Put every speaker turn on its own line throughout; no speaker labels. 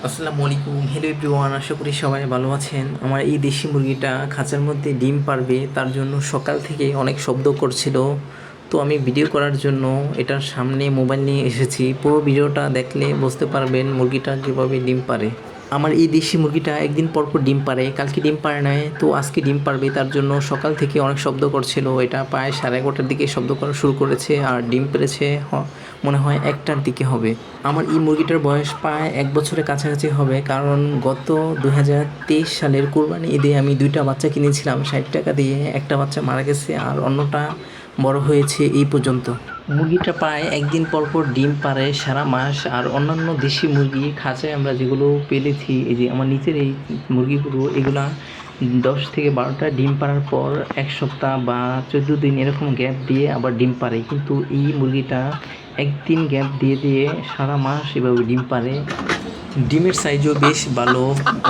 আসসালামু আলাইকুম, hello everyone, আশা করি সবাই ভালো আছেন। আমার এই দেশি মুরগিটা খাঁচার মধ্যে ডিম পারবে, তার জন্য সকাল থেকে অনেক শব্দ করছিল। তো আমি ভিডিও করার জন্য এটার সামনে মোবাইল নিয়ে এসেছি। পুরো ভিডিওটা দেখলে বুঝতে পারবেন মুরগিটা কীভাবে ডিম পারে। আমার এই দেশি মুরগিটা একদিন পর পর ডিম পারে, কালকে ডিম পারে নাই, তো আজকে ডিম পারবে। তার জন্য সকাল থেকে অনেক শব্দ করছিল। এটা প্রায় 11:30টার দিকে শব্দ করা শুরু করেছে, আর ডিম পেড়েছে মনে হয় 1টার দিকে হবে। আমার এই মুরগিটার বয়স প্রায় 1 বছরের কাছাকাছি হবে, কারণ গত 2023 সালের কোরবানি ঈদে আমি 2টা বাচ্চা কিনেছিলাম 60 টাকা দিয়ে। একটা বাচ্চা মারা গেছে আর অন্যটা বড় হয়েছে এই পর্যন্ত। মুরগিটা প্রায় একদিন পর পর ডিম পারে সারা মাস। আর অন্যান্য দেশি মুরগি খাঁচায় আমরা যেগুলো পেলেছি, এই যে আমার নিচের এই মুরগিগুলো, এগুলা 10 থেকে 12টা ডিম পাড়ার পর 1 সপ্তাহ বা 14 দিন এরকম গ্যাপ দিয়ে আবার ডিম পারে। কিন্তু এই মুরগিটা একদিন গ্যাপ দিয়ে দিয়ে সারা মাস এভাবে ডিম পারে। ডিমের সাইজও বেশ ভালো,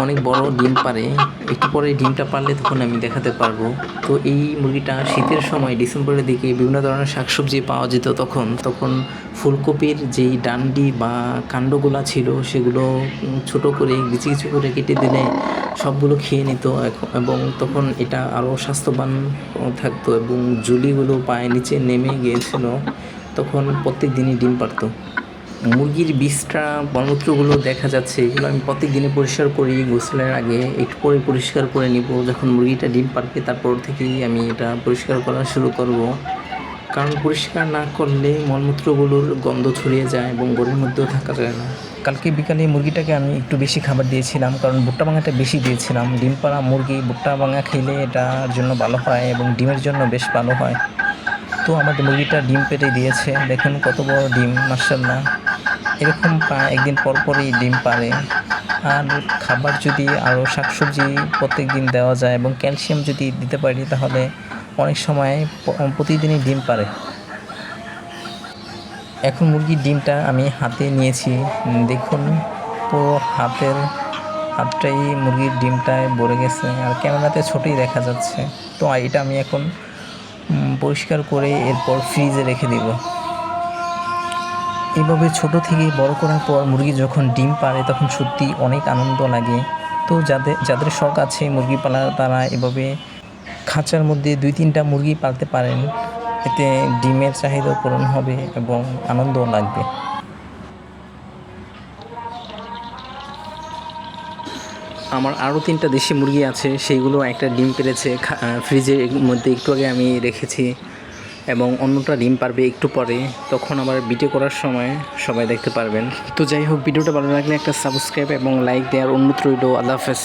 অনেক বড় ডিম পারে। একটু পরে ডিমটা পারলে তখন আমি দেখাতে পারবো। তো এই মুরগিটা শীতের সময় ডিসেম্বরের দিকে বিভিন্ন ধরনের শাকসবজি পাওয়া যেত, তখন ফুলকপির যেই ডান্ডি বা কাণ্ডগুলা ছিল সেগুলো ছোট করে কিছু কিছু করে কেটে দিলে সবগুলো খেয়ে নিত। এবং তখন এটা আরও স্বাস্থ্যবান থাকতো এবং জুলিগুলো পায়ে নিচে নেমে গিয়েছিল। তখন প্রত্যেক দিনই ডিম পারতো। মুরগির বিষ্ঠা মলমূত্রগুলো দেখা যাচ্ছে, এগুলো আমি প্রত্যেক দিনে পরিষ্কার করি। গোসলের আগে একটু পরে পরিষ্কার করে নিব। যখন মুরগিটা ডিম পারবে তারপর থেকেই আমি এটা পরিষ্কার করা শুরু করব, কারণ পরিষ্কার না করলে মলমূত্রগুলোর গন্ধ ছড়িয়ে যায় এবং ঘরের মধ্যেও থাকা যায় না। কালকে বিকালে মুরগিটাকে আমি একটু বেশি খাবার দিয়েছিলাম, কারণ ভুট্টা ভাঙাটা বেশি দিয়েছিলাম। ডিম পাড়া মুরগি ভুট্টা ভাঙা খেলে এটার জন্য ভালো হয় এবং ডিমের জন্য বেশ ভালো হয়। তো আমাদের মুরগিটা ডিম পেড়ে দিয়েছে, দেখুন কত বড় ডিম, মাশাআল্লাহ। এরকম প্রায় একদিন পর পরই ডিম পারে। আর খাবার যদি আরও শাকসবজি প্রত্যেক দিন দেওয়া যায় এবং ক্যালসিয়াম যদি দিতে পারি, তাহলে অনেক সময় প্রতিদিনই ডিম পারে। এখন মুরগির ডিমটা আমি হাতে নিয়েছি, দেখুন পুরো হাতটাই মুরগির ডিমটায় ভরে গেছে, আর ক্যামেরাতে ছোটোই দেখা যাচ্ছে। তো এটা আমি এখন পরিষ্কার করে এরপর ফ্রিজে রেখে দেব। এভাবে ছোট থেকে বড় করার পর মুরগি যখন ডিম পাড়ে তখন সত্যি অনেক আনন্দ লাগে। তো যাদের শখ আছে মুরগি পালার, তারা এভাবে খাঁচার মধ্যে 2-3টা মুরগি পালতে পারেন। এতে ডিমের চাহিদা পূরণ হবে এবং আনন্দও লাগবে। আমার আরও 3টা দেশি মুরগি আছে, সেইগুলো একটা ডিম পেড়েছে ফ্রিজের মধ্যে একটু আগে আমি রেখেছি, এবং অন্যটা ডিম পারবে একটু পরে। তখন আবার ভিডিও করার সময় সবাই দেখতে পারবেন। তো যাই হোক, ভিডিওটা ভালো লাগলে একটা সাবস্ক্রাইব এবং লাইক দেওয়ার অনুরোধ রইল। আল্লাহ হাফেজ।